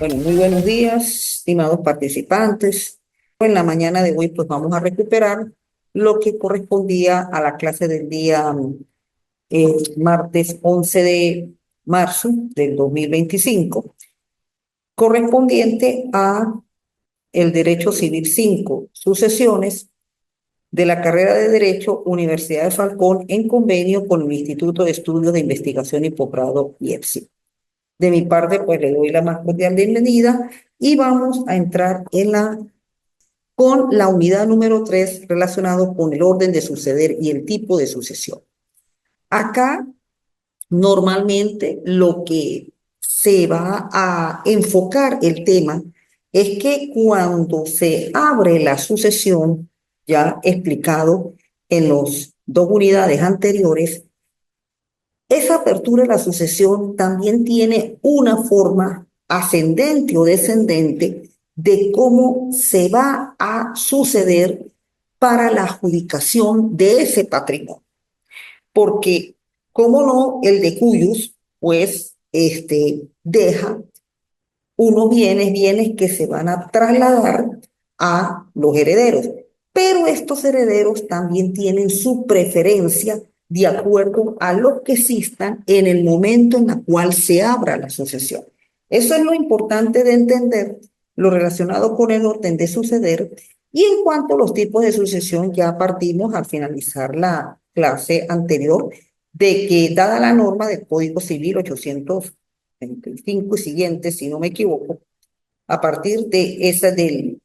Bueno, muy buenos días, estimados participantes. En la mañana de hoy, pues vamos a recuperar lo que correspondía a la clase del día martes 11 de marzo del 2025, correspondiente a el Derecho Civil 5, sucesiones de la carrera de Derecho Universidad de Falcón en convenio con el Instituto de Estudios de Investigación y Posgrado IEPSI. De mi parte, pues le doy la más cordial bienvenida y vamos a entrar con la unidad número 3 relacionado con el orden de suceder y el tipo de sucesión. Acá, normalmente, lo que se va a enfocar el tema es que cuando se abre la sucesión, ya explicado en las dos unidades anteriores, esa apertura de la sucesión también tiene una forma ascendente o descendente de cómo se va a suceder para la adjudicación de ese patrimonio. Porque, como no, el de cuyos, pues, deja unos bienes que se van a trasladar a los herederos. Pero estos herederos también tienen su preferencia de acuerdo a lo que existan en el momento en el cual se abra la sucesión. Eso es lo importante de entender, lo relacionado con el orden de suceder. Y en cuanto a los tipos de sucesión, ya partimos al finalizar la clase anterior de que, dada la norma del Código Civil 825 y siguientes, si no me equivoco, a partir de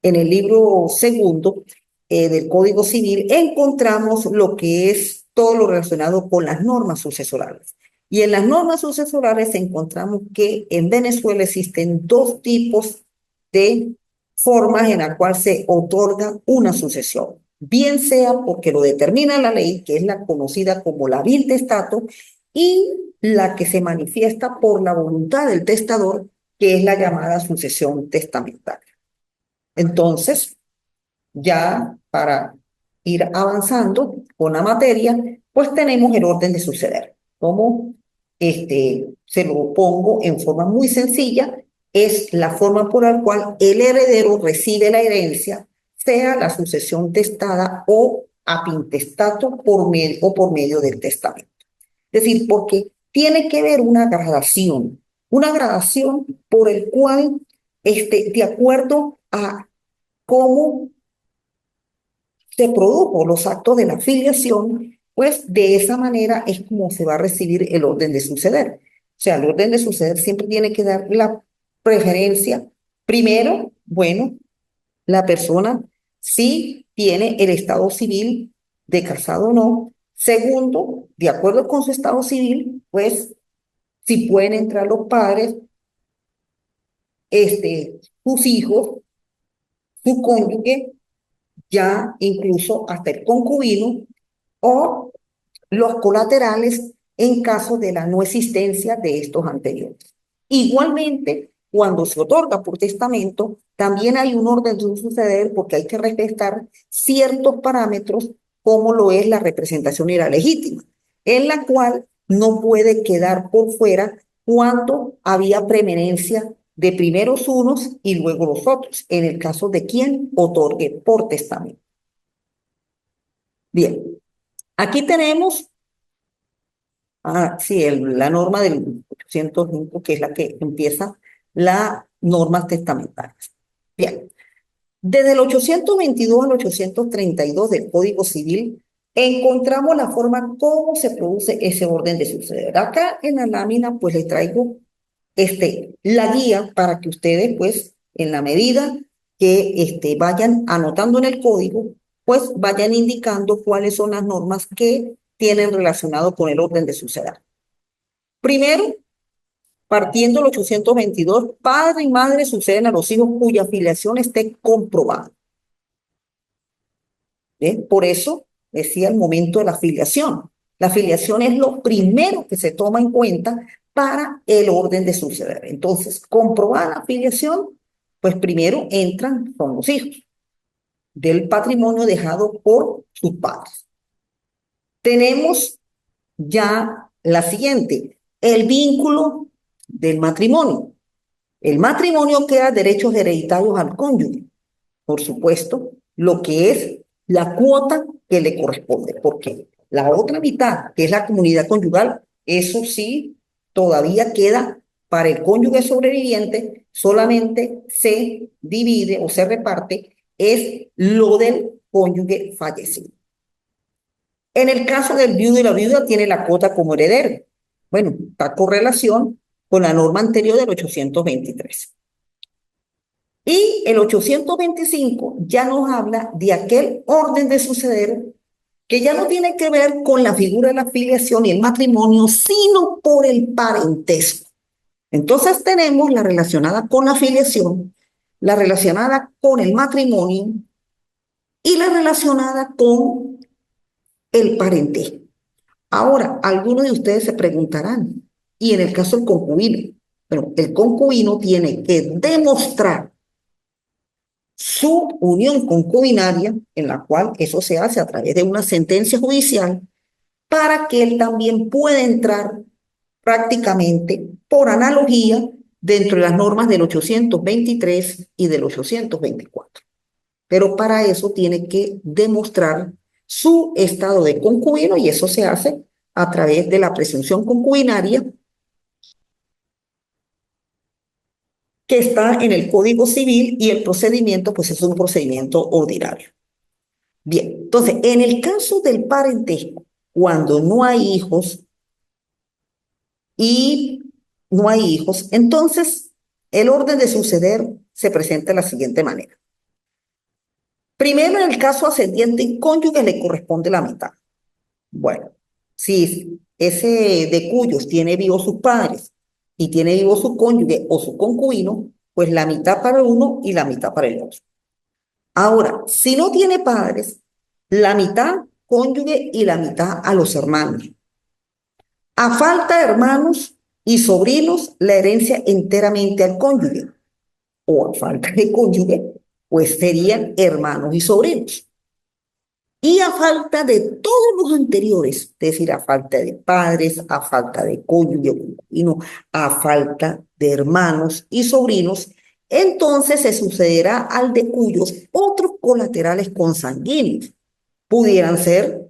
en el libro segundo del Código Civil, encontramos lo que es todo lo relacionado con las normas sucesorales. Y en las normas sucesorales encontramos que en Venezuela existen dos tipos de formas en las cuales se otorga una sucesión. Bien sea porque lo determina la ley, que es la conocida como la vil testato, y la que se manifiesta por la voluntad del testador, que es la llamada sucesión testamentaria. Entonces, ya para ir avanzando con la materia, pues tenemos el orden de suceder. Como se lo pongo en forma muy sencilla, es la forma por la cual el heredero recibe la herencia, sea la sucesión testada o apintestato por medio del testamento. Es decir, porque tiene que haber una gradación por el cual, de acuerdo a cómo se produjo los actos de la filiación, pues de esa manera es como se va a recibir el orden de suceder. O sea, el orden de suceder siempre tiene que dar la preferencia. Primero, bueno, la persona si tiene el estado civil de casado o no. Segundo, de acuerdo con su estado civil, pues si pueden entrar los padres, sus hijos, su cónyuge, ya incluso hasta el concubino o los colaterales en caso de la no existencia de estos anteriores. Igualmente, cuando se otorga por testamento, también hay un orden de suceder porque hay que respetar ciertos parámetros como lo es la representación y la legítima, en la cual no puede quedar por fuera cuando había preeminencia de primeros unos y luego los otros, en el caso de quien otorgue por testamento. Bien, aquí tenemos sí, la norma del 805, que es la que empieza las normas testamentarias. Bien, desde el 822 al 832 del Código Civil, encontramos la forma cómo se produce ese orden de suceder. Acá en la lámina, pues les traigo la guía para que ustedes, pues, en la medida que vayan anotando en el código, pues vayan indicando cuáles son las normas que tienen relacionado con el orden de suceder. Primero, partiendo del 822, padre y madre suceden a los hijos cuya filiación esté comprobada. ¿Bien? Por eso decía el momento de la filiación. La filiación es lo primero que se toma en cuenta para el orden de suceder. Entonces, comprobada la filiación, pues primero son los hijos del patrimonio dejado por sus padres. Tenemos ya la siguiente, el vínculo del matrimonio. El matrimonio queda derechos hereditarios al cónyuge, por supuesto, lo que es la cuota que le corresponde, porque la otra mitad, que es la comunidad conyugal, eso sí, todavía queda para el cónyuge sobreviviente, solamente se divide o se reparte, es lo del cónyuge fallecido. En el caso del viudo y la viuda, tiene la cuota como heredero. Bueno, está correlación con la norma anterior del 823. Y el 825 ya nos habla de aquel orden de suceder que ya no tiene que ver con la figura de la filiación y el matrimonio, sino por el parentesco. Entonces tenemos la relacionada con la filiación, la relacionada con el matrimonio y la relacionada con el parentesco. Ahora, algunos de ustedes se preguntarán, y en el caso del concubino, bueno, el concubino tiene que demostrar su unión concubinaria, en la cual eso se hace a través de una sentencia judicial, para que él también pueda entrar prácticamente por analogía dentro de las normas del 823 y del 824. Pero para eso tiene que demostrar su estado de concubino y eso se hace a través de la presunción concubinaria que está en el Código Civil y el procedimiento pues es un procedimiento ordinario. Bien, entonces, en el caso del parentesco, cuando no hay hijos y no hay hijos, entonces el orden de suceder se presenta de la siguiente manera. Primero, en el caso ascendiente y cónyuge le corresponde la mitad. Bueno, si ese de cuyos tiene vivos sus padres y tiene vivo su cónyuge o su concubino, pues la mitad para uno y la mitad para el otro. Ahora, si no tiene padres, la mitad cónyuge y la mitad a los hermanos. A falta de hermanos y sobrinos, la herencia enteramente al cónyuge. O a falta de cónyuge, pues serían hermanos y sobrinos. Y a falta de todos los anteriores, es decir, a falta de padres, a falta de cónyuge, concubino, a falta de hermanos y sobrinos, entonces se sucederá al de cuyos otros colaterales consanguíneos pudieran ser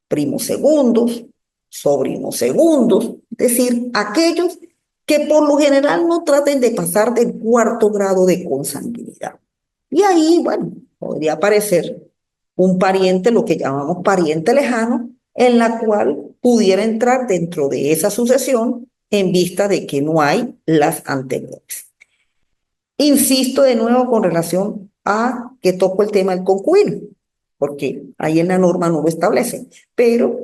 primos segundos, sobrinos segundos, es decir, aquellos que por lo general no traten de pasar del cuarto grado de consanguinidad. Y ahí, bueno, podría aparecer un pariente, lo que llamamos pariente lejano, en la cual pudiera entrar dentro de esa sucesión en vista de que no hay las anteriores. Insisto de nuevo con relación a que toco el tema del concubino, porque ahí en la norma no lo establece, pero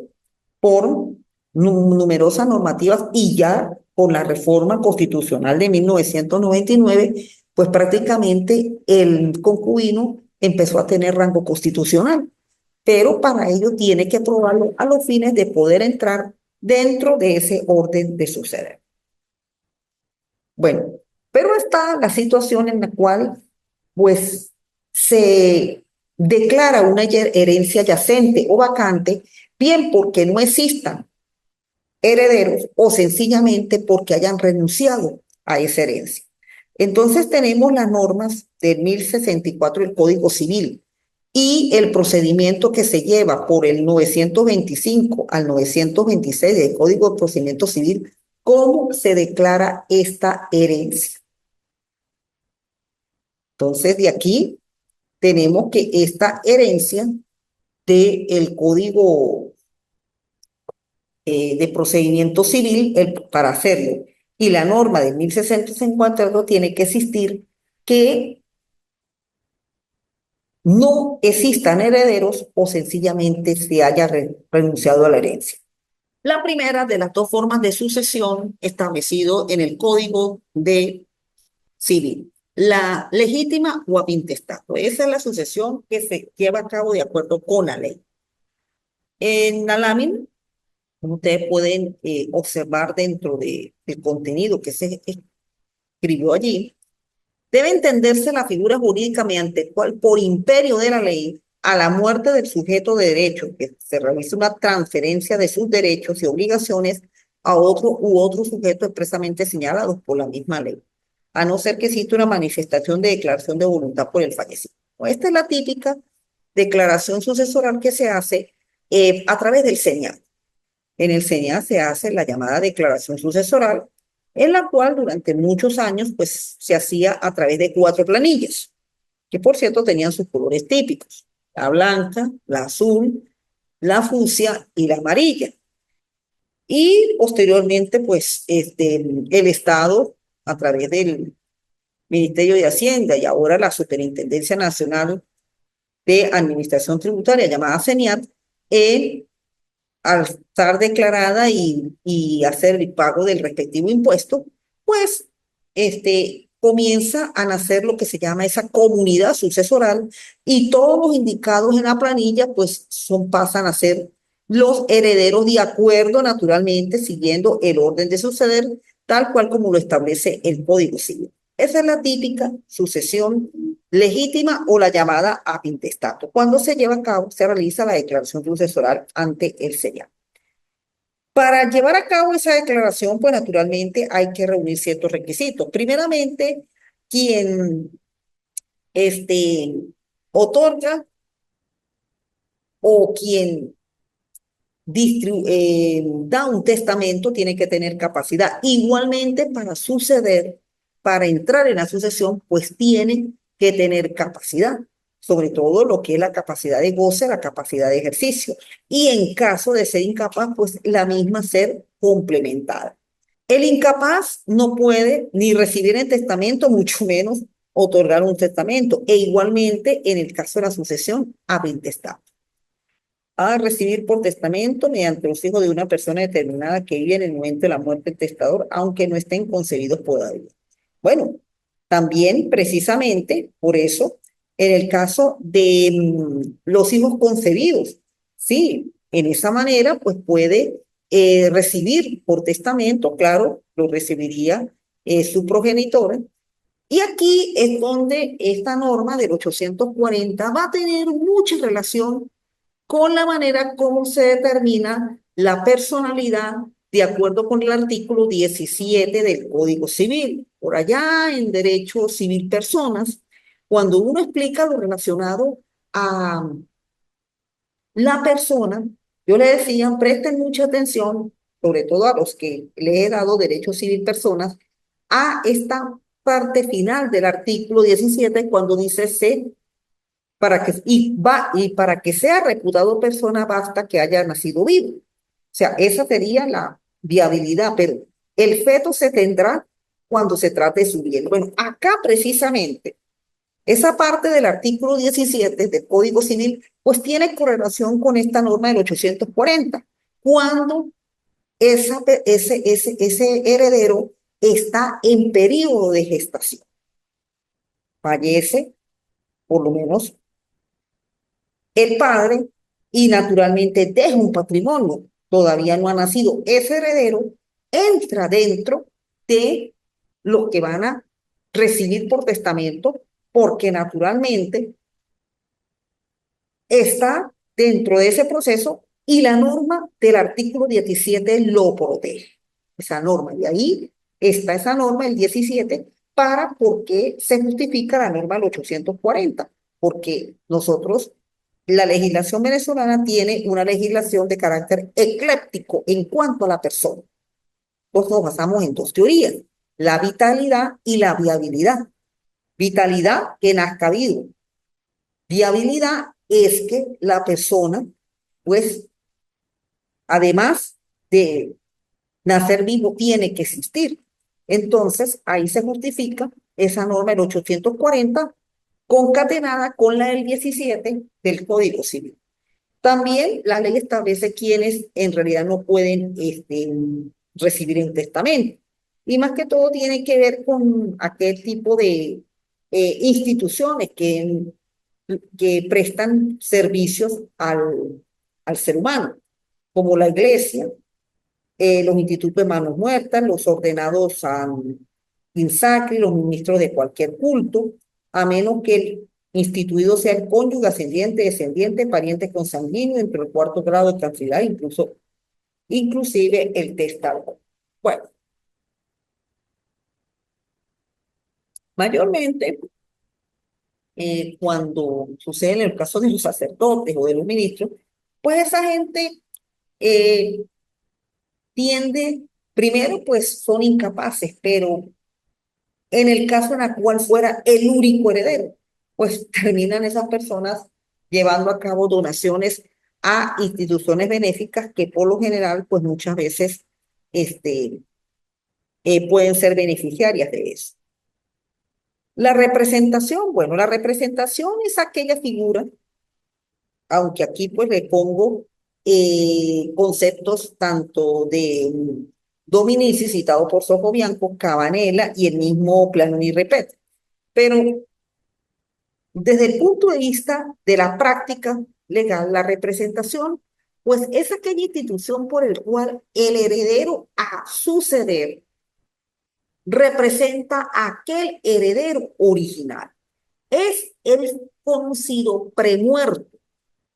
por numerosas normativas y ya por la reforma constitucional de 1999, pues prácticamente el concubino empezó a tener rango constitucional, pero para ello tiene que aprobarlo a los fines de poder entrar dentro de ese orden de suceder. Bueno, pero está la situación en la cual, pues, se declara una herencia yacente o vacante, bien porque no existan herederos o sencillamente porque hayan renunciado a esa herencia. Entonces tenemos las normas del 1064 del Código Civil y el procedimiento que se lleva por el 925 al 926 del Código de Procedimiento Civil, cómo se declara esta herencia. Entonces de aquí tenemos que esta herencia del Código de Procedimiento Civil, para hacerlo, y la norma de 1652 tiene que existir que no existan herederos o sencillamente se haya renunciado a la herencia. La primera de las dos formas de sucesión establecido en el Código de Civil, la legítima o a intestato. Esa es la sucesión que se lleva a cabo de acuerdo con la ley. En la lámina, como ustedes pueden observar dentro del contenido que se escribió allí, debe entenderse la figura jurídica mediante el cual, por imperio de la ley, a la muerte del sujeto de derecho, que se realiza una transferencia de sus derechos y obligaciones a otro u otro sujeto expresamente señalados por la misma ley. a no ser que exista una manifestación de declaración de voluntad por el fallecido. Esta es la típica declaración sucesoral que se hace a través del señal. En el señal se hace la llamada declaración sucesoral, en la cual durante muchos años pues, se hacía a través de 4 planillas, que por cierto tenían sus colores típicos: la blanca, la azul, la fucsia y la amarilla. Y posteriormente, pues, el Estado, a través del Ministerio de Hacienda y ahora la Superintendencia Nacional de Administración Tributaria, llamada CENIAT, al estar declarada y hacer el pago del respectivo impuesto, pues comienza a nacer lo que se llama esa comunidad sucesoral, y todos los indicados en la planilla pues pasan a ser los herederos de acuerdo, naturalmente, siguiendo el orden de suceder, tal cual como lo establece el Código Civil. Esa es la típica sucesión legítima o la llamada ab intestato. Cuando se lleva a cabo, se realiza la declaración sucesoral ante el señal. Para llevar a cabo esa declaración, pues naturalmente hay que reunir ciertos requisitos. Primeramente, quien otorga o quien da un testamento tiene que tener capacidad. Igualmente, para suceder, para entrar en la sucesión, pues tiene que tener capacidad, sobre todo lo que es la capacidad de goce, la capacidad de ejercicio. Y en caso de ser incapaz, pues la misma ser complementada. El incapaz no puede ni recibir el testamento, mucho menos otorgar un testamento. E igualmente, en el caso de la sucesión, ab intestato, a recibir por testamento mediante los hijos de una persona determinada que vive en el momento de la muerte del testador, aunque no estén concebidos todavía. Bueno, también precisamente por eso, en el caso de los hijos concebidos, sí, en esa manera, pues puede recibir por testamento, claro, lo recibiría su progenitor. Y aquí es donde esta norma del 840 va a tener mucha relación con la manera como se determina la personalidad de acuerdo con el artículo 17 del Código Civil. Por allá en Derecho Civil Personas, cuando uno explica lo relacionado a la persona, yo le decía, presten mucha atención, sobre todo a los que le he dado Derecho Civil Personas, a esta parte final del artículo 17 cuando dice para que sea reputado persona basta que haya nacido vivo. O sea, esa sería la viabilidad, pero el feto se tendrá cuando se trate de su bien. Bueno, acá precisamente, esa parte del artículo 17 del Código Civil, pues tiene correlación con esta norma del 840, cuando ese heredero está en periodo de gestación. Fallece, por lo menos el padre, y naturalmente deja un patrimonio. Todavía no ha nacido. Ese heredero entra dentro de los que van a recibir por testamento, porque naturalmente está dentro de ese proceso y la norma del artículo 17 lo protege. Esa norma, y ahí está esa norma, el 17, para por qué se justifica la norma del 840, porque nosotros, la legislación venezolana tiene una legislación de carácter ecléptico en cuanto a la persona. Pues nos basamos en 2 teorías: la vitalidad y la viabilidad. Vitalidad, que nazca vivo. Viabilidad es que la persona, pues, además de nacer vivo, tiene que existir. Entonces, ahí se justifica esa norma del 840 concatenada con la del 17 del Código Civil. También la ley establece quienes en realidad no pueden recibir un testamento. Y más que todo tiene que ver con aquel tipo de instituciones que prestan servicios al ser humano, como la iglesia, los institutos de manos muertas, los ordenados in sacri, los ministros de cualquier culto, a menos que el instituido sea el cónyuge, ascendiente, descendiente, pariente consanguíneo entre el 4º grado de cantidad, inclusive el testador. Bueno, Mayormente, cuando sucede en el caso de los sacerdotes o de los ministros, pues esa gente eh, tiende, primero, pues son incapaces, pero en el caso en el cual fuera el único heredero, pues terminan esas personas llevando a cabo donaciones a instituciones benéficas que por lo general, pues muchas veces este, pueden ser beneficiarias de eso. La representación, bueno, la representación es aquella figura, aunque aquí pues le pongo conceptos tanto de Dominici, citado por Sofobianco, Cabanela y el mismo Planoni Repet. Pero desde el punto de vista de la práctica legal, la representación, pues es aquella institución por el cual el heredero a suceder representa a aquel heredero original. Es el conocido premuerto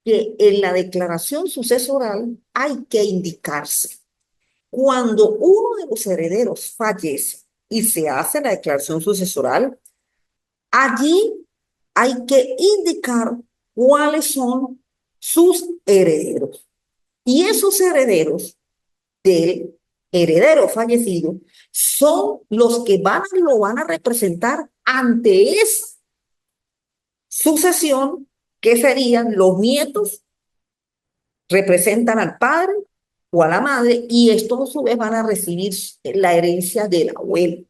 que en la declaración sucesoral hay que indicarse. Cuando uno de los herederos fallece y se hace la declaración sucesoral, allí hay que indicar cuáles son sus herederos. Y esos herederos del heredero fallecido son los que lo van a representar ante esa sucesión, que serían los nietos, representan al padre o a la madre, y estos a su vez van a recibir la herencia del abuelo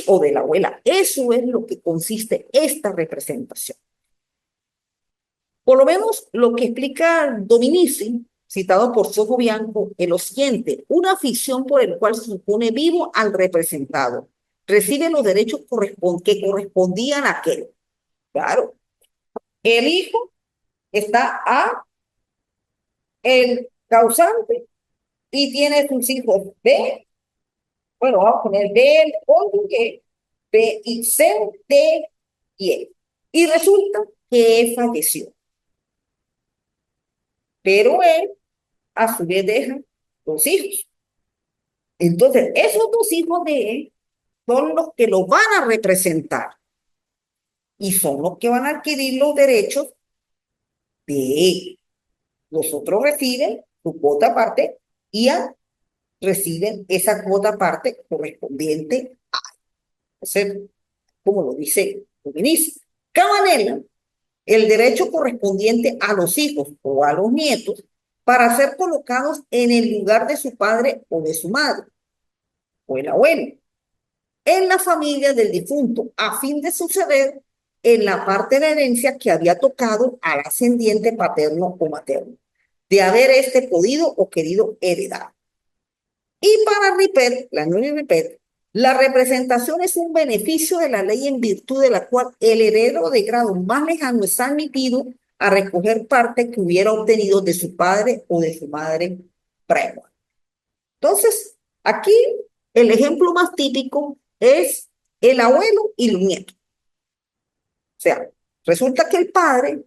o de la abuela. Eso es lo que consiste esta representación. Por lo menos lo que explica Dominici, citado por Sojo Bianco, es lo siguiente: una ficción por el cual se supone vivo al representado. Recibe los derechos que correspondían a aquel. Claro, el hijo está a el causante y tiene sus hijos B, bueno, vamos a poner B, el cónyuge, B y C, D y E. Y resulta que falleció. Pero él, a su vez, deja dos hijos. Entonces, esos dos hijos de él son los que lo van a representar y son los que van a adquirir los derechos de él. Los otros reciben su cuota parte y reciben esa cuota parte correspondiente a ser, como lo dice el ministro. Cabanela, el derecho correspondiente a los hijos o a los nietos para ser colocados en el lugar de su padre o de su madre o el abuelo en la familia del difunto, a fin de suceder en la parte de la herencia que había tocado al ascendiente paterno o materno, de haber podido o querido heredar. Y para Ripet, la Nuri Ripet, la representación es un beneficio de la ley en virtud de la cual el heredero de grado más lejano está admitido a recoger parte que hubiera obtenido de su padre o de su madre previa. Entonces, aquí el ejemplo más típico es el abuelo y los nietos. O sea, resulta que el padre,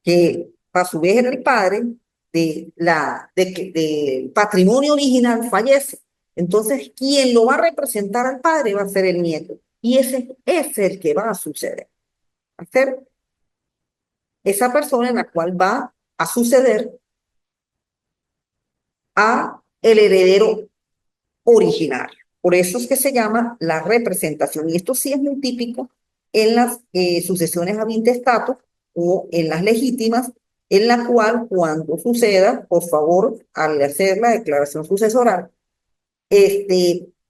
que a su vez era el padre del patrimonio original, fallece. Entonces, quien lo va a representar al padre va a ser el nieto. Y ese es el que va a suceder. Va a ser esa persona en la cual va a suceder a el heredero originario. Por eso es que se llama la representación. Y esto sí es muy típico en las sucesiones a intestato o en las legítimas, en la cual cuando suceda, por favor, al hacer la declaración sucesoral,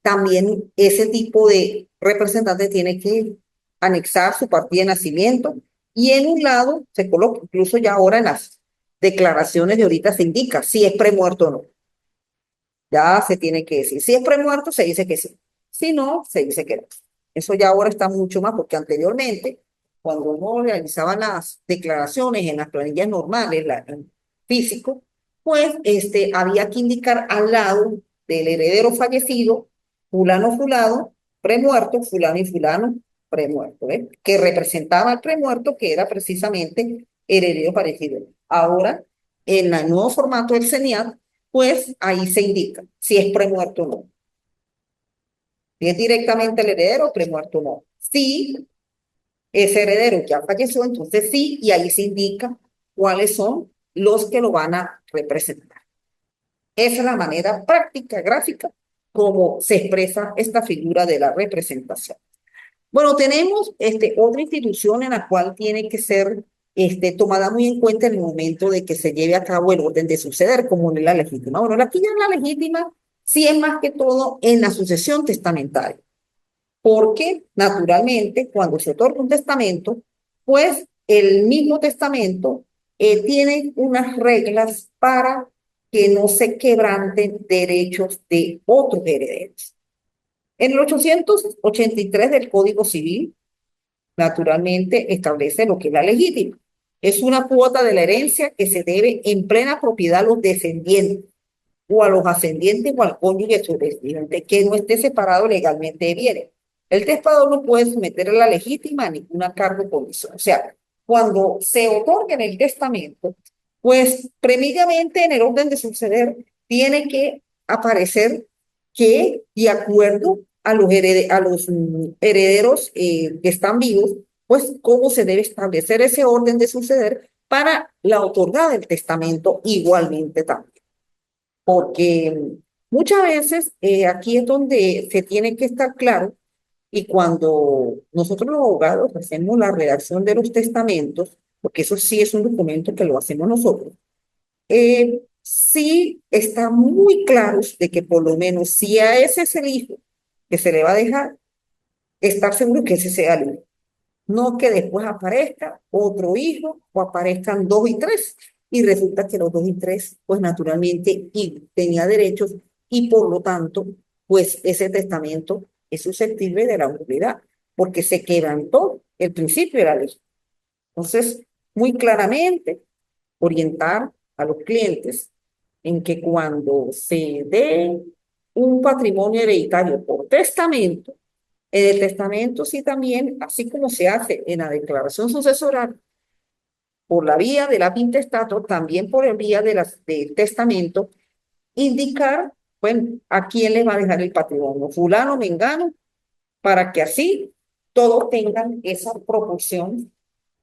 también ese tipo de representante tiene que anexar su partida de nacimiento y en un lado se coloca, incluso ya ahora en las declaraciones de ahorita se indica si es premuerto o no. Ya se tiene que decir. Si es premuerto, se dice que sí. Si no, se dice que no. Eso ya ahora está mucho más, porque anteriormente, cuando uno realizaba las declaraciones en las planillas normales, en físico, pues había que indicar al lado del heredero fallecido, fulano, fulano, premuerto, fulano y fulano, premuerto, que representaba al premuerto, que era precisamente heredero fallecido. Ahora, en el nuevo formato del CENIAT, pues ahí se indica si es premuerto o no. Si es directamente el heredero, premuerto no. Si ese heredero ya falleció, entonces sí, y ahí se indica cuáles son los que lo van a representar. Esa es la manera práctica, gráfica, como se expresa esta figura de la representación. Bueno, tenemos otra institución en la cual tiene que ser tomada muy en cuenta en el momento de que se lleve a cabo el orden de suceder, como en la legítima. Bueno, aquí ya en la legítima sí es más que todo en la sucesión testamentaria, porque naturalmente cuando se otorga un testamento, pues el mismo testamento tiene unas reglas para que no se quebranten derechos de otros herederos. En el 883 del Código Civil, naturalmente establece lo que es la legítima. Es una cuota de la herencia que se debe en plena propiedad a los descendientes o a los ascendientes o al cónyuge sobreviviente que no esté separado legalmente de bienes. El testador no puede someter a la legítima a ninguna cargo o comisión. O sea, cuando se otorga en el testamento, pues previamente en el orden de suceder tiene que aparecer que, de acuerdo a los, herederos que están vivos, pues cómo se debe establecer ese orden de suceder para la otorgada del testamento igualmente también. Porque muchas veces aquí es donde se tiene que estar claro y cuando nosotros los abogados hacemos la redacción de los testamentos, porque eso sí es un documento que lo hacemos nosotros, sí está muy claro de que por lo menos si a ese es el hijo que se le va a dejar, estar seguro que ese sea el hijo. No que después aparezca otro hijo o aparezcan dos y tres. Y resulta que los dos y tres, pues naturalmente, y tenía derechos y por lo tanto, pues ese testamento es susceptible de la nulidad, porque se quebrantó el principio de la ley. Entonces, muy claramente, orientar a los clientes en que cuando se dé un patrimonio hereditario por testamento, en el testamento sí también, así como se hace en la declaración sucesoral, por la vía de la intestato, también por la vía del testamento, indicar, bueno, a quién le va a dejar el patrimonio, fulano, mengano, para que así todos tengan esa proporción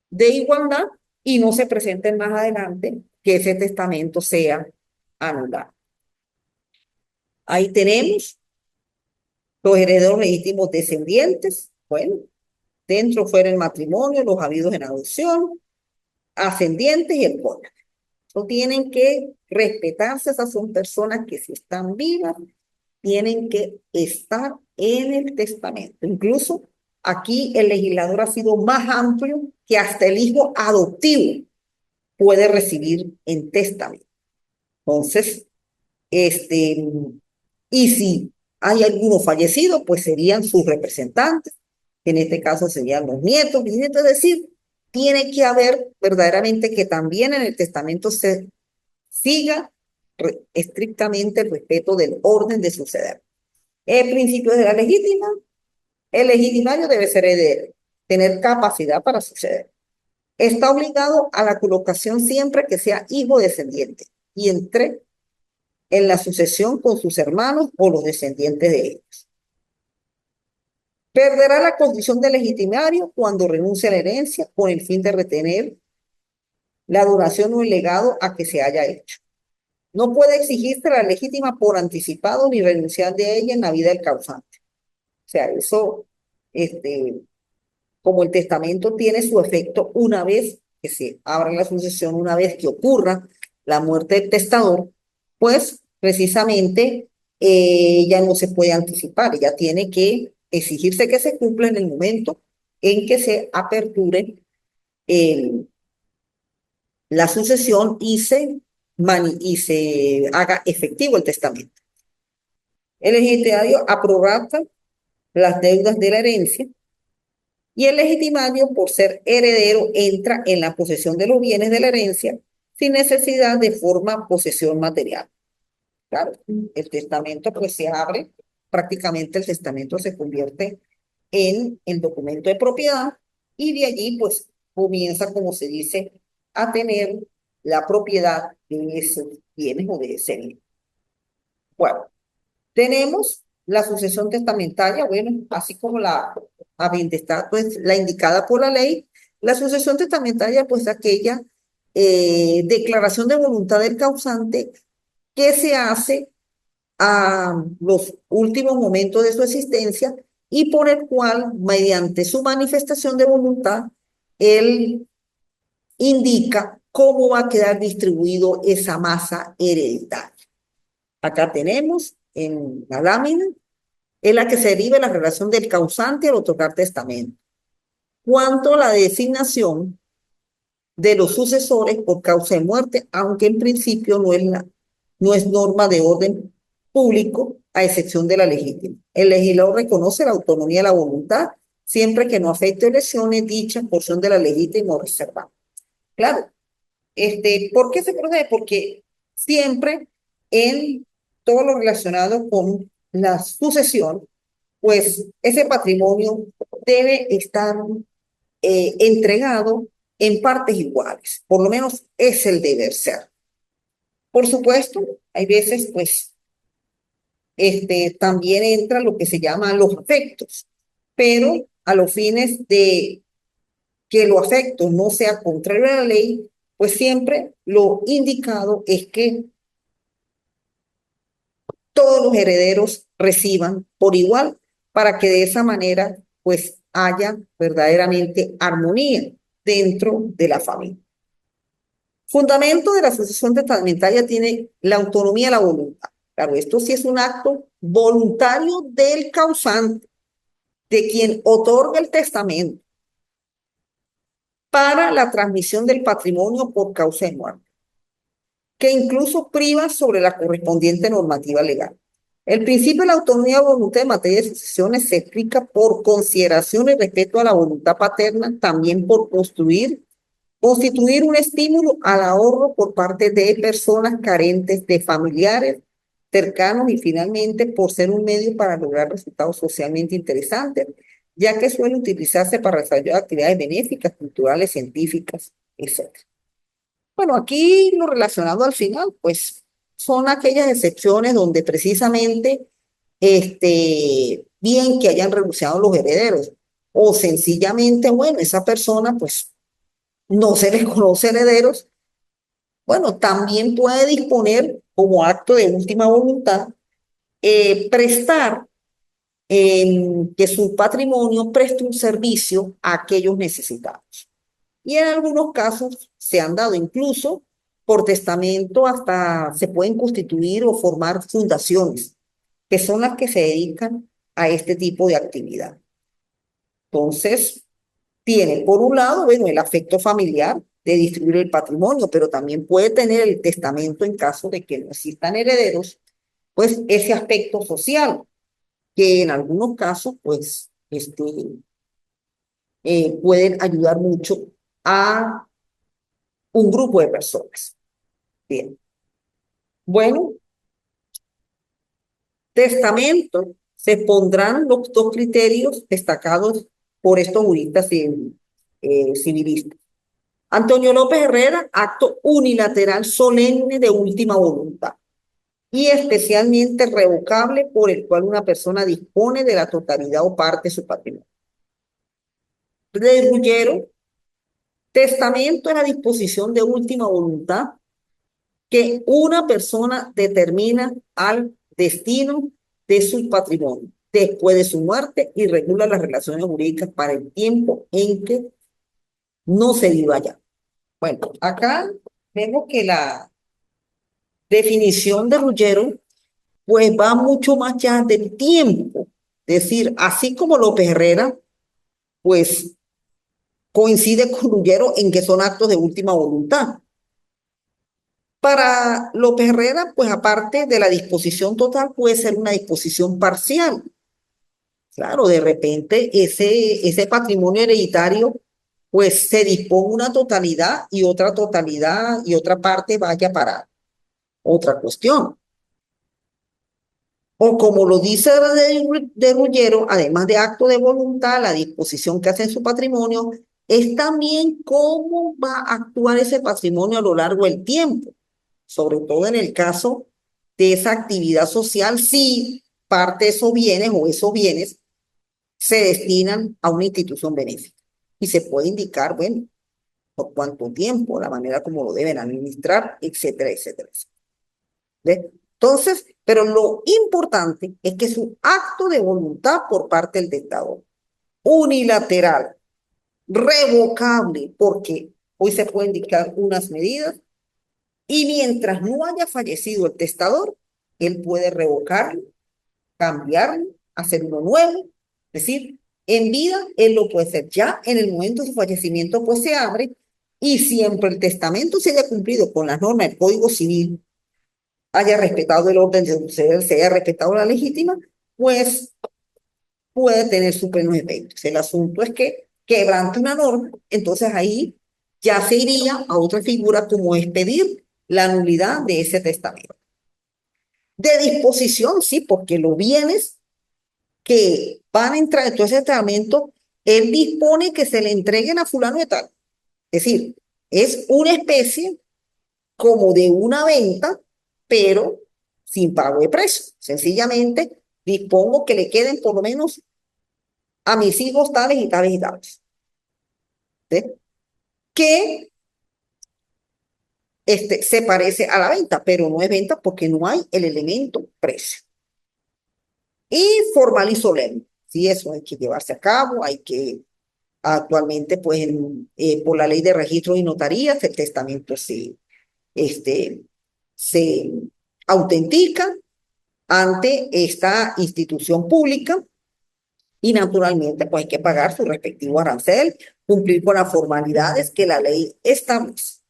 de igualdad y no se presenten más adelante que ese testamento sea anulado. Ahí tenemos los herederos legítimos descendientes, bueno, dentro fuera el matrimonio, los habidos en adopción, ascendientes y el cónyuge. No tienen que respetarse, esas son personas que si están vivas, tienen que estar en el testamento. Incluso aquí el legislador ha sido más amplio que hasta el hijo adoptivo puede recibir en testamento. Entonces, y si hay alguno fallecido, pues serían sus representantes, que en este caso serían los nietos, bisnietos, es decir, tiene que haber verdaderamente que también en el testamento se siga estrictamente el respeto del orden de suceder. El principio de la legítima, el legitimario debe ser heredero, tener capacidad para suceder. Está obligado a la colocación siempre que sea hijo descendiente y entre en la sucesión con sus hermanos o los descendientes de ellos. Perderá la condición de legitimario cuando renuncie a la herencia con el fin de retener la duración o el legado a que se haya hecho. No puede exigirse la legítima por anticipado ni renunciar de ella en la vida del causante. O sea, eso, como el testamento tiene su efecto una vez que se abra la sucesión, una vez que ocurra la muerte del testador, pues precisamente ya no se puede anticipar, ya tiene que exigirse que se cumpla en el momento en que se aperture la sucesión y se haga efectivo el testamento. El legitimario aprobata las deudas de la herencia y el legitimario, por ser heredero, entra en la posesión de los bienes de la herencia sin necesidad de forma posesión material. Claro, el testamento pues se abre, prácticamente el testamento se convierte en el documento de propiedad y de allí pues comienza, como se dice, a tener la propiedad de esos bienes o de ese bien. Bueno, tenemos la sucesión testamentaria, bueno, así como la está, pues, la indicada por la ley, la sucesión testamentaria, pues aquella declaración de voluntad del causante que se hace a los últimos momentos de su existencia y por el cual, mediante su manifestación de voluntad, él indica cómo va a quedar distribuido esa masa hereditaria. Acá tenemos en la lámina en la que se deriva la relación del causante al otorgar testamento. Cuanto a la designación de los sucesores por causa de muerte, aunque en principio no es norma de orden público, a excepción de la legítima. El legislador reconoce la autonomía de la voluntad siempre que no afecte lesiones dicha porción de la legítima o reservada. Claro, ¿por qué se procede? Porque siempre en todo lo relacionado con la sucesión, pues ese patrimonio debe estar entregado en partes iguales. Por lo menos es el deber ser. Por supuesto, hay veces, pues, también entra lo que se llama los afectos, pero a los fines de que los afectos no sea contrario a la ley, pues siempre lo indicado es que todos los herederos reciban por igual para que de esa manera pues haya verdaderamente armonía dentro de la familia. Fundamento de la sucesión testamentaria tiene la autonomía de la voluntad. Claro, esto sí es un acto voluntario del causante, de quien otorga el testamento para la transmisión del patrimonio por causa de muerte, que incluso priva sobre la correspondiente normativa legal. El principio de la autonomía de voluntad en materia de sucesiones se explica por consideración y respeto a la voluntad paterna, también por constituir un estímulo al ahorro por parte de personas carentes de familiares cercanos y finalmente por ser un medio para lograr resultados socialmente interesantes, ya que suele utilizarse para desarrollar actividades benéficas, culturales, científicas, etc. Bueno, aquí lo relacionado al final, pues son aquellas excepciones donde precisamente, bien que hayan renunciado los herederos o sencillamente, bueno, esa persona pues no se les conoce herederos, bueno, también puede disponer como acto de última voluntad, prestar que su patrimonio preste un servicio a aquellos necesitados. Y en algunos casos se han dado incluso por testamento, hasta se pueden constituir o formar fundaciones, que son las que se dedican a este tipo de actividad. Entonces, tiene por un lado, bueno, el afecto familiar de distribuir el patrimonio, pero también puede tener el testamento en caso de que no existan herederos, pues ese aspecto social, que en algunos casos, pues, pueden ayudar mucho a un grupo de personas. Bien. Bueno, testamento. Se pondrán los dos criterios destacados por estos juristas civilistas. Antonio López Herrera, acto unilateral solemne de última voluntad y especialmente revocable por el cual una persona dispone de la totalidad o parte de su patrimonio. De Ruggiero, testamento es la disposición de última voluntad que una persona determina al destino de su patrimonio después de su muerte y regula las relaciones jurídicas para el tiempo en que no se viva ya. Bueno, acá vemos que la definición de Ruggiero pues va mucho más allá del tiempo. Es decir, así como López Herrera, pues coincide con Ruggiero en que son actos de última voluntad. Para López Herrera, pues aparte de la disposición total, puede ser una disposición parcial. Claro, de repente ese patrimonio hereditario, pues se dispone una totalidad y otra parte vaya para otra cuestión. O como lo dice de Ruggiero, además de acto de voluntad, la disposición que hace en su patrimonio es también cómo va a actuar ese patrimonio a lo largo del tiempo, sobre todo en el caso de esa actividad social, si parte de esos bienes o esos bienes se destinan a una institución benéfica. Y se puede indicar, bueno, por cuánto tiempo, la manera como lo deben administrar, etcétera, etcétera, etcétera. ¿Ves? Entonces, pero lo importante es que es un acto de voluntad por parte del testador, unilateral, revocable, porque hoy se pueden dictar unas medidas y mientras no haya fallecido el testador, él puede revocarlo, cambiarlo, hacer uno nuevo. Es decir, en vida él lo puede hacer. Ya en el momento de su fallecimiento, pues se abre y siempre el testamento se haya cumplido con las normas del Código Civil, haya respetado el orden de suceder, se haya respetado la legítima, pues puede tener sus plenos efectos. El asunto es que quebrante una norma, entonces ahí ya se iría a otra figura como es pedir la nulidad de ese testamento. De disposición, sí, porque los bienes que van a entrar en todo ese testamento, él dispone que se le entreguen a fulano de tal. Es decir, es una especie como de una venta, pero sin pago de precio. Sencillamente dispongo que le queden por lo menos a mis hijos tales y tales y tales. ¿Sí? Que se parece a la venta, pero no es venta porque no hay el elemento precio. Y formal y solemne. Sí, eso hay que llevarse a cabo, hay que actualmente, pues, por la ley de registro y notarías, el testamento se autentica ante esta institución pública y naturalmente, pues, hay que pagar su respectivo arancel, cumplir con las formalidades que la ley establece.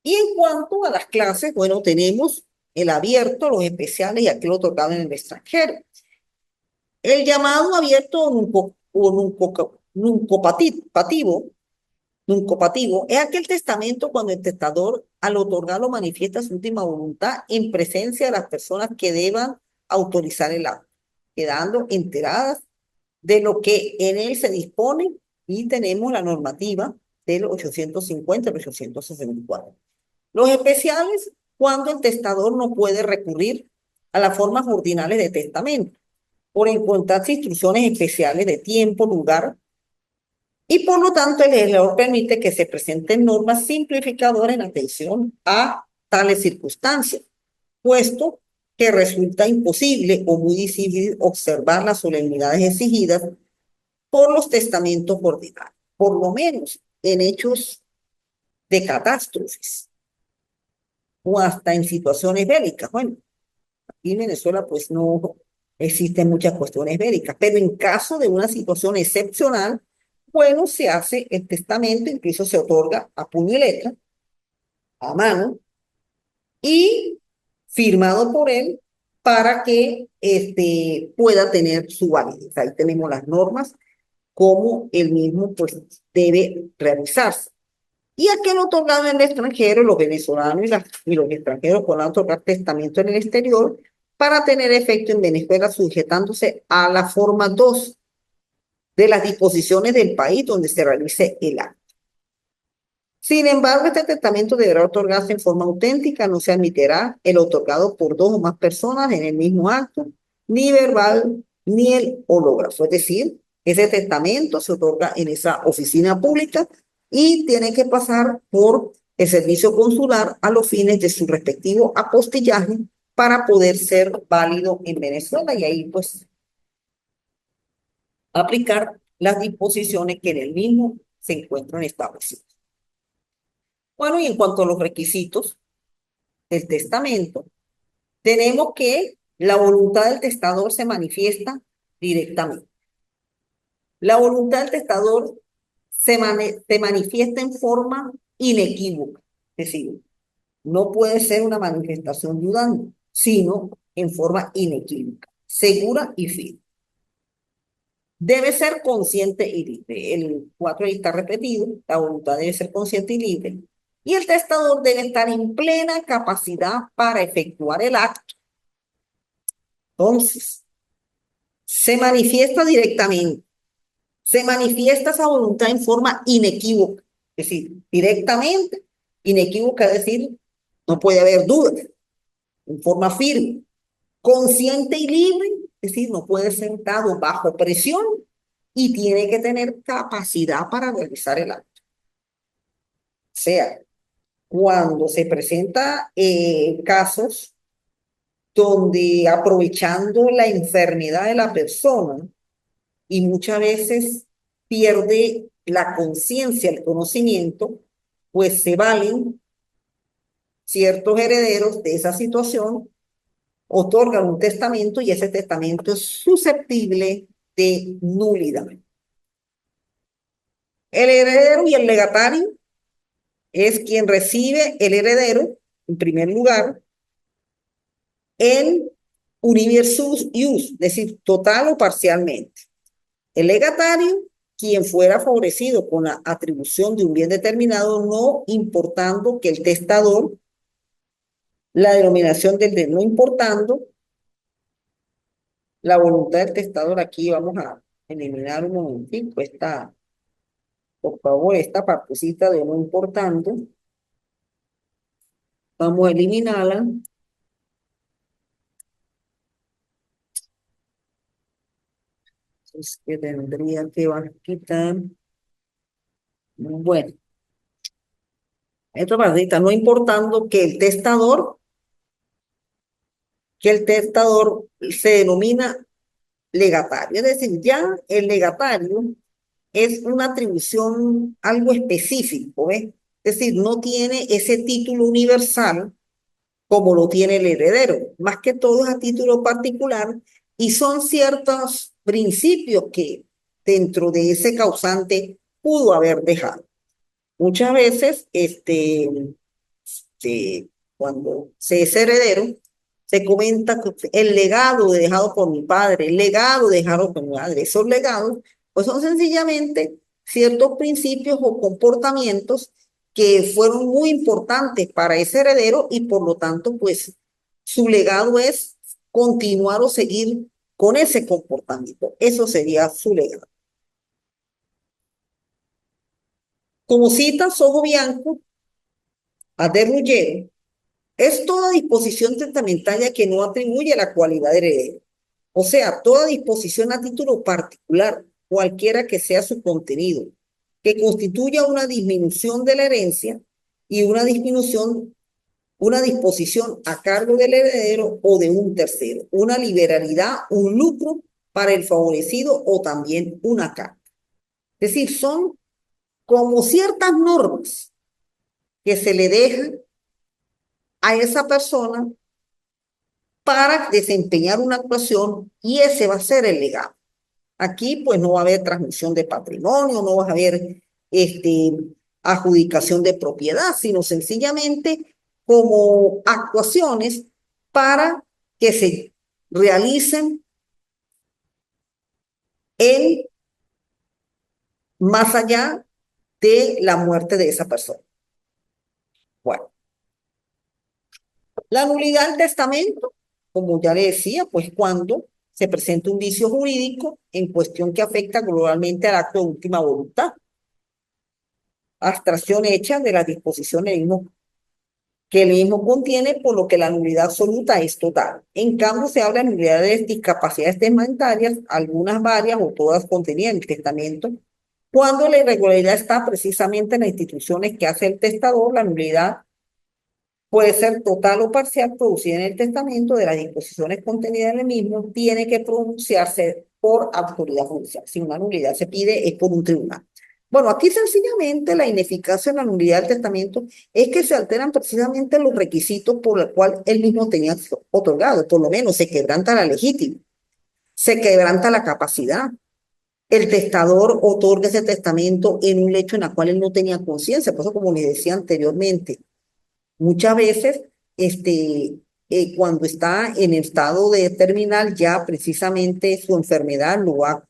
Y en cuanto a las clases, bueno, tenemos el abierto, los especiales y aquel otorgado en el extranjero. El llamado abierto o nuncopativo es aquel testamento cuando el testador al otorgarlo manifiesta su última voluntad en presencia de las personas que deban autorizar el acto, quedando enteradas de lo que en él se dispone y tenemos la normativa del 850 y 864. Los especiales cuando el testador no puede recurrir a las formas ordinales de testamento por encontrarse instrucciones especiales de tiempo, lugar, y por lo tanto el legislador permite que se presenten normas simplificadoras en atención a tales circunstancias, puesto que resulta imposible o muy difícil observar las solemnidades exigidas por los testamentos ordinarios, por lo menos en hechos de catástrofes o hasta en situaciones bélicas. Bueno, aquí en Venezuela pues no existen muchas cuestiones bélicas, pero en caso de una situación excepcional, bueno, se hace el testamento, incluso se otorga a puño y letra, a mano, y firmado por él para que pueda tener su validez. Ahí tenemos las normas, cómo el mismo pues debe realizarse. Y aquel otorgado en el extranjero, los venezolanos y los extranjeros podrán otorgar testamento en el exterior para tener efecto en Venezuela sujetándose a la forma 2 de las disposiciones del país donde se realice el acto. Sin embargo, este testamento deberá otorgarse en forma auténtica, no se admitirá el otorgado por dos o más personas en el mismo acto, ni verbal, ni el hológrafo. Es decir, ese testamento se otorga en esa oficina pública y tiene que pasar por el servicio consular a los fines de su respectivo apostillaje para poder ser válido en Venezuela y ahí pues aplicar las disposiciones que en el mismo se encuentran establecidas. Bueno, y en cuanto a los requisitos del testamento, tenemos que la voluntad del testador se manifiesta directamente. La voluntad del testador se manifiesta en forma inequívoca, es decir, no puede ser una manifestación dudando, sino en forma inequívoca, segura y firme. Debe ser consciente y libre. El 4 ahí está repetido, la voluntad debe ser consciente y libre. Y el testador debe estar en plena capacidad para efectuar el acto. Entonces, se manifiesta directamente, se manifiesta esa voluntad en forma inequívoca, es decir, directamente, inequívoca, es decir, no puede haber dudas, en forma firme, consciente y libre, es decir, no puede ser dado bajo presión y tiene que tener capacidad para realizar el acto. O sea, cuando se presenta casos donde aprovechando la enfermedad de la persona y muchas veces pierde la conciencia, el conocimiento, pues se valen ciertos herederos de esa situación, otorgan un testamento y ese testamento es susceptible de nulidad. El heredero y el legatario es quien recibe el heredero, en primer lugar, el universus ius, es decir, total o parcialmente. El legatario, quien fuera favorecido con la atribución de un bien determinado, no importando que el testador, la denominación del bien, no importando la voluntad del testador. Aquí vamos a eliminar un momentito esta, por favor, esta partecita de no importando. Vamos a eliminarla. Es que tendría que quitar. Bueno, esta partecita, no importando que el testador se denomina legatario. Es decir, ya el legatario es una atribución algo específico, ¿ves? Es decir, no tiene ese título universal como lo tiene el heredero, más que todo es a título particular y son ciertos principios que dentro de ese causante pudo haber dejado. Muchas veces, cuando se es heredero, se comenta que el legado dejado por mi padre, el legado dejado por mi madre, esos legados, pues son sencillamente ciertos principios o comportamientos que fueron muy importantes para ese heredero y por lo tanto, pues su legado es continuar o seguir con ese comportamiento. Eso sería su legado. Como cita Sojo Bianco a De Ruggiero, es toda disposición testamentaria que no atribuye la cualidad de heredero. O sea, toda disposición a título particular, cualquiera que sea su contenido, que constituya una disminución de la herencia y una disposición a cargo del heredero o de un tercero, una liberalidad, un lucro para el favorecido o también una carga. Es decir, son como ciertas normas que se le dejan a esa persona para desempeñar una actuación y ese va a ser el legado. Aquí pues no va a haber transmisión de patrimonio, no va a haber adjudicación de propiedad, sino sencillamente como actuaciones para que se realicen en más allá de la muerte de esa persona. Bueno, la nulidad del testamento, como ya le decía, pues cuando se presenta un vicio jurídico en cuestión que afecta globalmente al acto de última voluntad, abstracción hecha de las disposiciones que el mismo contiene, por lo que la nulidad absoluta es total. En cambio, se habla de nulidades de discapacidades testamentarias, algunas varias o todas contenidas en el testamento. Cuando la irregularidad está precisamente en las instituciones que hace el testador, la nulidad puede ser total o parcial producida en el testamento de las disposiciones contenidas en el mismo, tiene que pronunciarse por autoridad judicial. Si una nulidad se pide es por un tribunal. Bueno, aquí sencillamente la ineficacia en la nulidad del testamento es que se alteran precisamente los requisitos por los cuales él mismo tenía otorgado, por lo menos se quebranta la legítima, se quebranta la capacidad. El testador otorga ese testamento en un hecho en el cual él no tenía conciencia, por eso como les decía anteriormente, muchas veces, cuando está en estado de terminal, ya precisamente su enfermedad lo ha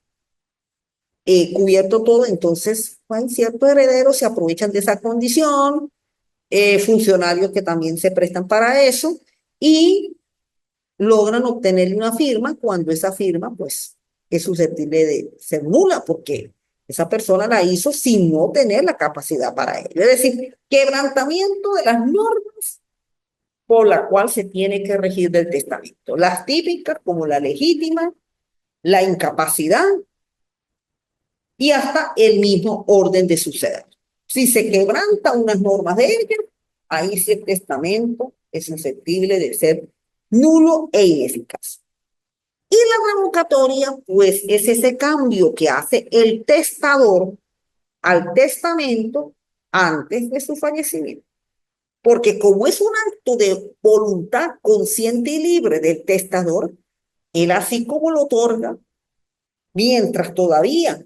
cubierto todo, entonces hay ciertos herederos se aprovechan de esa condición, funcionarios que también se prestan para eso y logran obtener una firma cuando esa firma, pues, es susceptible de ser nula, porque esa persona la hizo sin no tener la capacidad para ello. Es decir, quebrantamiento de las normas por la cual se tiene que regir del testamento. Las típicas como la legítima, la incapacidad y hasta el mismo orden de suceder. Si se quebranta unas normas de ella, ahí sí el testamento es susceptible de ser nulo e ineficaz. Y la revocatoria, pues, es ese cambio que hace el testador al testamento antes de su fallecimiento. Porque como es un acto de voluntad consciente y libre del testador, él así como lo otorga, mientras todavía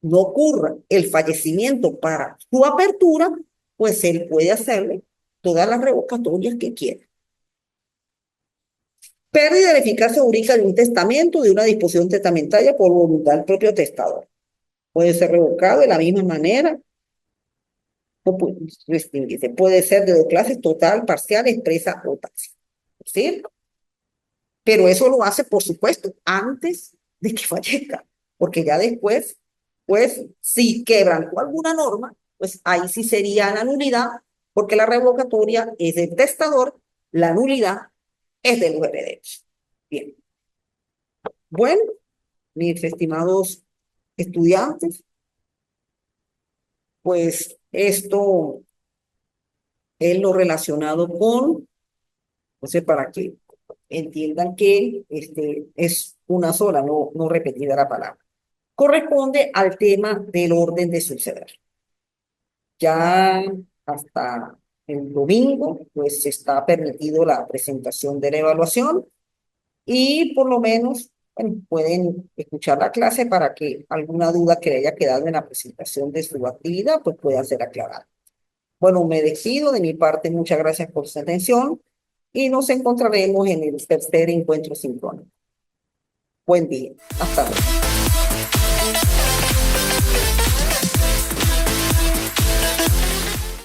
no ocurra el fallecimiento para su apertura, pues él puede hacerle todas las revocatorias que quiera. Pérdida de la eficacia jurídica de un testamento, de una disposición testamentaria por voluntad del propio testador. Puede ser revocado de la misma manera, no puede restringirse. Puede ser de dos clases, total, parcial, expresa o tácita. ¿Sí? Pero eso lo hace, por supuesto, antes de que fallezca, porque ya después, pues, si quebrantó alguna norma, pues ahí sí sería la nulidad, porque la revocatoria es del testador, la nulidad es de los herederos. Bien. Bueno, mis estimados estudiantes, pues esto es lo relacionado con, no sé, para que entiendan que es una sola, no repetida la palabra. Corresponde al tema del orden de suceder. Ya hasta el domingo, pues está permitido la presentación de la evaluación y por lo menos bueno, pueden escuchar la clase para que alguna duda que le haya quedado en la presentación de su actividad pues pueda ser aclarada. Bueno, me despido de mi parte, muchas gracias por su atención y nos encontraremos en el tercer encuentro sincrónico. Buen día, hasta luego.